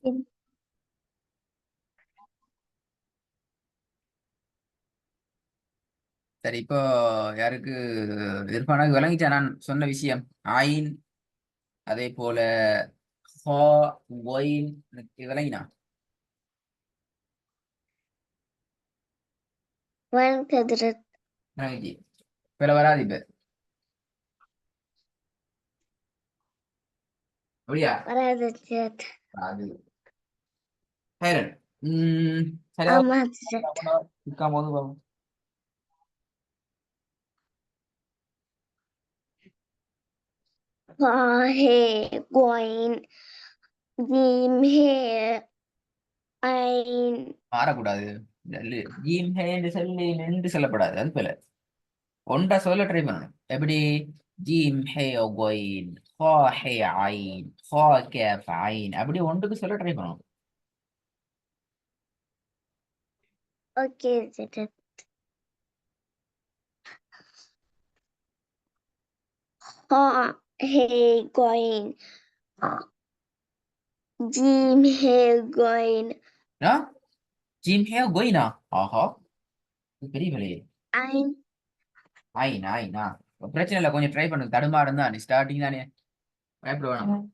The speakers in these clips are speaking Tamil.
சரி, இப்போ யாருக்கு இர்ஃபானுக்கு விளங்கிச்சா நான் சொன்ன விஷயம்? ஆயின், அதே போல ஹா, ஒயின் விளங்கினா? வணக்கத்துடன் விளங்கிச்சு. இப்ப வராது இப்ப. அப்படியா? வராது. அது ஹைரன். சரியா ஆமா. இருக்காம வந்து பாப்போம். ஹே கோயின் ஜீம் ஹே ஐன். மாறக்கூடாது. ஜீம் ஹே என்று சொல்லி நின்று சொல்லப்படாது. அது போல ஒன்றா சொல்ல ட்ரை பண்ணணும். எப்படி? ஜீம் ஹே ஒயின், ஹா ஹே ஐன், ஹா கேஃப் ஐன், அப்படி ஒன்றுக்கு சொல்ல ட்ரை பண்ணணும். Okay sir. ஹா ஹே கோயின் ஜீம் ஹே கோயின் ஜீம் ஹே ஒயினா? ஆஹா, பெரிய வேலையே. ஐன். ஐன் ஐனா பிரச்சனை இல்லை, கொஞ்சம் ட்ரை பண்ணுங்க. தடுமாறம் தான், நீ ஸ்டார்டிங் தானே, பயப்பட வேணாம்.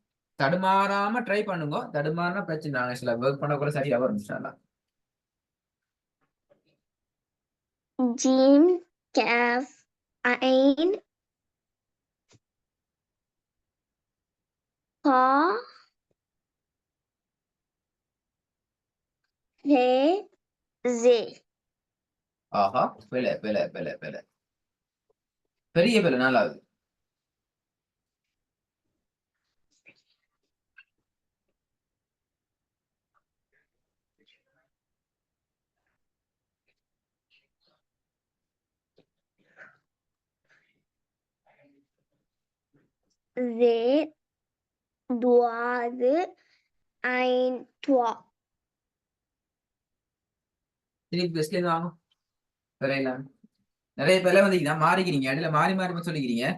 தடுமாறாம ட்ரை பண்ணுங்க. தடுமாறினா பிரச்சனை, நாங்கள் சில ஒர்க் பண்ண கூட சரியா வரும் இன்ஷா அல்லாஹ். ஜீம் கேஃப் ஐன் ஹா ஹே ஜே. ஆஹா, பிழை பிழை பிழை பிழை, பெரிய பிழை. நாலாவது ஜே துவாது ஐன் துவா. திருப்பி பெஸ்ட்லேருந்து வாங்க. பிழையில நிறைய பிழை வந்தீங்கன்னா மாறிக்கிறீங்க, இடையில மாறி மாறி சொல்லிக்கிறீங்க.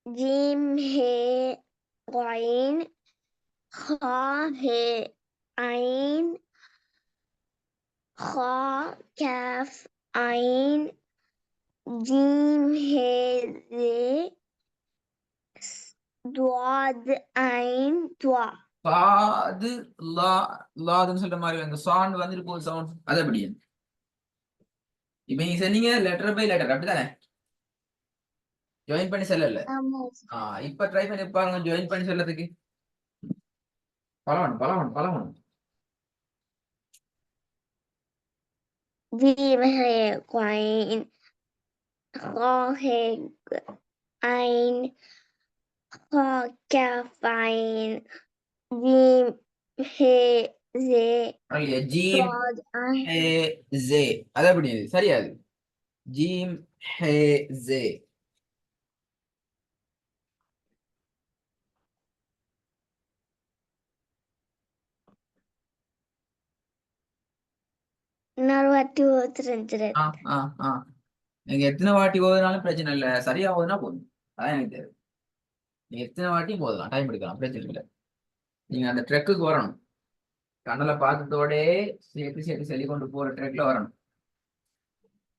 जीम हे गॉइन खा हे आइन खा कैफ आइन जीम हे जे द्वाद आइन द्वा. சாது லா, லாதுன்னு சொல்ற மாதிரி அந்த சாண்ட் வந்துட்டு போகுது சவுண்ட். அது அப்படியே இப்ப நீங்க சொன்னீங்க லெட்டர் பை லெட்டர், அப்படித்தானே? ஜாயின் பண்ணி சொல்லல. இப்ப ட்ரை பண்ணி பாருங்க ஜாயின் பண்ணி சொல்லறதுக்கு. பழவன் பழவன் பழவன். जीम हे गॉइन खा हे आइन खा कैफ आइन जीम हे जे ஜீம் द्वाद आइन. ஹே ஜே, அது அப்படி சரியாது. ஜீம் ஹே ஜே. இன்னொரு வாட்டி ஆ ஆ ஆ நீங்க எத்தனை வாட்டி ஓதுனாலும் பிரச்சனை இல்லை, சரியா ஓதுனா போதும். அதான் எனக்கு தெரியும். நீங்க எத்தனை வாட்டியும் போதலாம், டைம் எடுக்கலாம், பிரச்சனை இல்லை. நீங்க அந்த ட்ரெக்குக்கு வரணும். கண்ணல பார்த்ததோட சேர்த்து சேர்த்து சொல்லி கொண்டு போற ட்ரெக்ல வரணும்.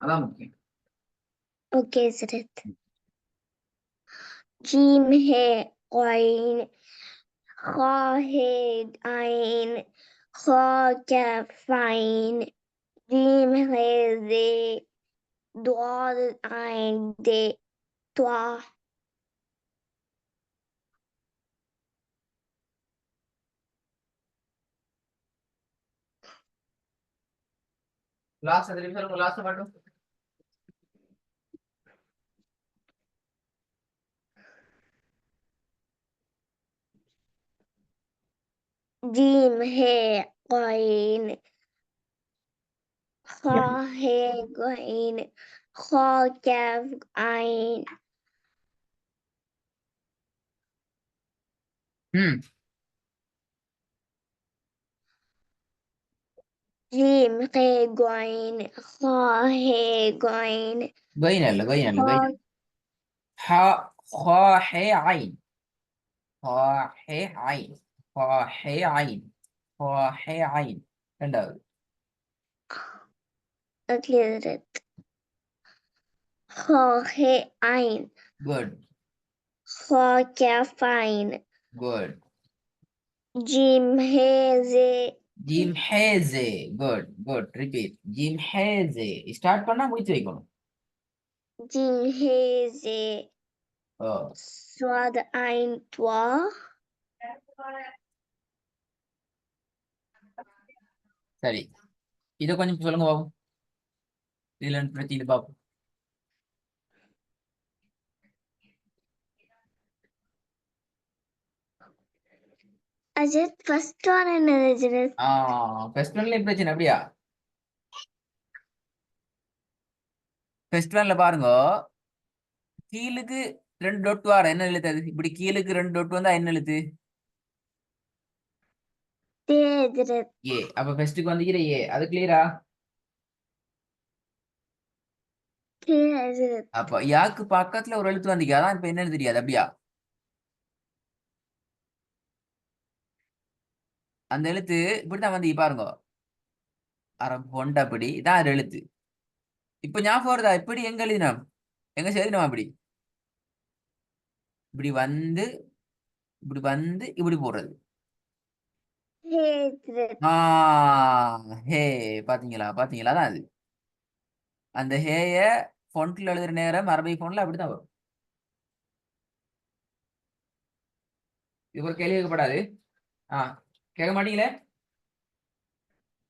அதான் முக்கியம். ओके सिरत जीम है قاين خا है आइन खा कैफाइन जीम है जे द्वाद आइन दे त्वा. லாஸ்ட் அந்த நிமிஷம் லாஸ்ட் மட்டும். जीम है قاين खा है قاين खा कैफ आइन ம் جيم هي غين خا هي غين غين இல்ல غين இல்ல خا غين حا خا حي عين خا حي عين خا حي عين خا حي عين ரெண்டாவது أكلت خا هي عين good خا كافين good جيم هي زي ஜீம் ஹேசே good good repeat ஜீம் ஹேசே ஸ்டார்ட் பண்ணா முடிச்சு வைக்கணும் جيم هي زي ஓ صاد عين توا சரி இதை கொஞ்சம் சொல்லுங்க பாபு இதுல இருந்து பிரச்சனை பாபு أجد first one என்னது ஃபர்ஸ்ட் ஒன்ல பிரச்சனை அப்படியா ஃபர்ஸ்ட் ஒன்ல பாருங்க கீழுக்கு ரெண்டு டொட் வார என்ன எழுத்து அது இப்படி கீழுக்கு ரெண்டு டொட் வந்தா என்ன எழுத்து தேஜ்ரத் ஏ அப்ப ஃபர்ஸ்ட்டுக்கு வந்துக்கிற ஏ அது கிளியரா தேஜ்ரத் அப்ப யாக்கு பக்கத்துல ஒரு எழுத்து வந்தீங்க அதான் இப்ப என்னன்னு தெரியாது அப்படியா அந்த எழுத்து இப்படித்தான் வந்தீங்க பாருங்க அரை பொண்டப்படி இதான் அது எழுத்து இப்ப ஞாபகம் வருதா இப்படி எங்க எழுதினோம் எங்க எழுதினோம் அப்படி இப்படி வந்து இப்படி வந்து இப்படி போடுறது தேஜ்ரத் ஹே பாத்தீங்களா பாத்தீங்களா அதான் அது அந்த ஹேய ஃபொண்ட்ல எழுதுற நேரம் அரபிக் ஃபோன்ல அப்படித்தான் வரும் இது ஒரு கேள்வி கேட்கப்படாது கேட்க மாட்டீங்களே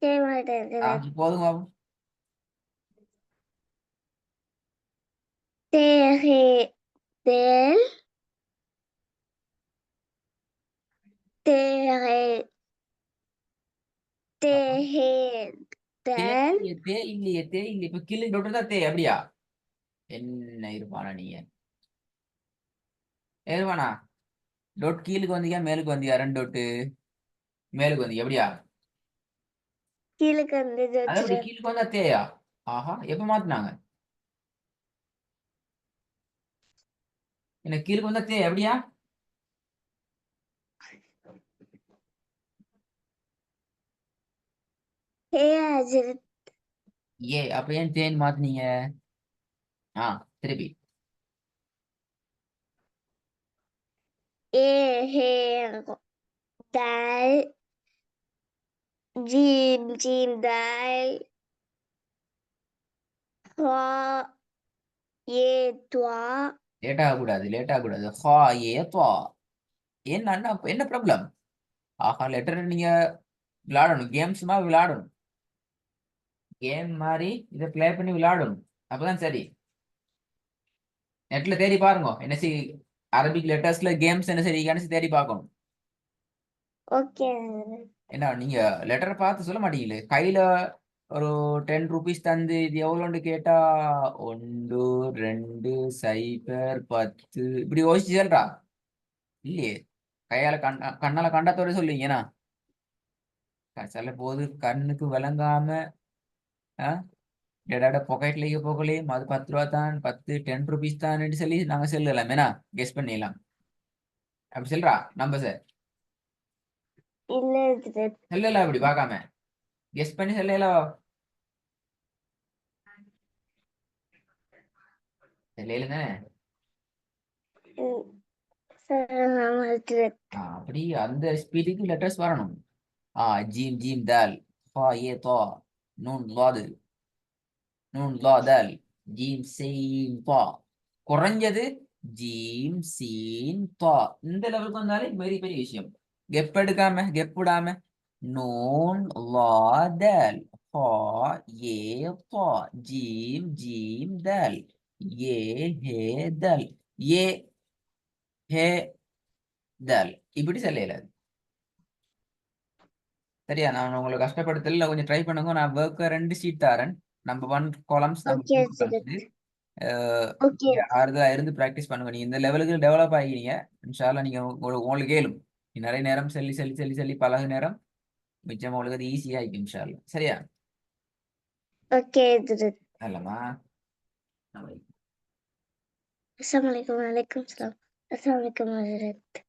தேஜ்ரத் போதும் பாபு தேஹே தேல் தேஹே தேஹே தே தேல் தே இல்லையே தே இல்லையே இப்ப கிளி டொட்டு தான் தே அப்படியா என்ன இருப்பானா நீங்க இருப்பானா டொட் கீழுக்கு வந்தீங்க மேலுக்கு வந்தியா ரெண்டு டொட்டு மேலுக்கு வந்தீங்க எப்படியா கீழுக்கு வந்து அது அப்படி தேஜ்ரத் கீழுக்கு வந்தா தேயா ஆஹா எப்ப மாத்தினாங்க என்ன கீழுக்கு வந்தா தே எப்படியா தேஜ்ரத் ஏ அப்ப ஏன் தேன்னு மாத்தினீங்க திருப்பி ஏஹே தால் ஜீம் ஜீம் தால் ஹா ஏ துவா லேட் ஆகக்கூடாது லேட் ஆகக்கூடாது ஹா ஏ துவா என்ன என்ன ப்ராப்ளம் ஆஹா லெட்டர் நீங்க விளையாடணும் கேம்ஸ் மாதிரி விளையாடணும் கேம் மாதிரி இதை ப்ளே பண்ணி விளையாடணும் அப்பதான் சரி நெட்ல தேடி பாருங்க என்ன சி அரபிக் லெட்டர்ஸ்ல கேம்ஸ் என்ன சரி தேடி பார்க்கணும் ஓகே என்ன நீங்க லெட்டரை பார்த்து சொல்ல மாட்டீங்களே கையில ஒரு 10 ரூபீஸ் தந்து இது எவ்வளோன்னு கேட்டா 1 2 0 10 இப்படி யோசிச்சு சொல்றா இல்லையே கையால கண்ணால கண்டத்தோட சொல்லுவீங்கண்ணா சில போது கண்ணுக்கு விளங்காம டேடாட பாக்கெட்ல போகலையும் அது 10 ரூபா தான் 10 ரூபீஸ் தான் சொல்லி நாங்க சொல்லலாம் ஏன்னா கெஸ் பண்ணிடலாம் அப்படி சொல்றா நம்ப சார் இல்ல சொல்லல அப்படி பார்க்காம கெஸ் பண்ணி சொல்லலாம் சொல்லல தானே அப்படி அந்த ஸ்பீடுக்கு லெட்டர்ஸ் வரணும் ஜீம் ஜீம் தால் ஹா ஏ தா நூன் லாது நூன் லா தால் ஜீம் சீன் தா குறைஞ்சது ஜீம் சீன் தா இந்த லெவலுக்கு வந்தாலே பெரிய பெரிய விஷயம் கெப் எடுக்காம கெப் விடாம நூன் லா தால் ஹா ஏ தா ஜீம் ஜீம் தால் ஏ ஹே தால் ஏ ஹே தால் இப்படி சொல்லல சரியா நான் உங்களை கஷ்டப்படுத்தல கொஞ்சம் ட்ரை பண்ணுங்க நான் ஒர்க்க 2 ஷீட் தரேன் நம்பர் 1 காலம்ஸ் நம்பர் 2 காலம்ஸ் ஆறுதலா இருந்து ப்ராக்டிஸ் பண்ணுங்க நீங்க இந்த லெவலுக்கு டெவலப் ஆகிக்கிறீங்க இன்ஷால்லா நீங்க உங்களுக்கு கேளும் நிறைய நேரம் சொல்லி சொல்லி சொல்லி சொல்லி பழகு நேரம் மிச்சம் உங்களுக்கு அது ஈஸியா ஆயிக்கும் இன்ஷால்லா சரியா اوكي درت. هلا السلام عليكم. وعليكم السلام. السلام عليكم درت.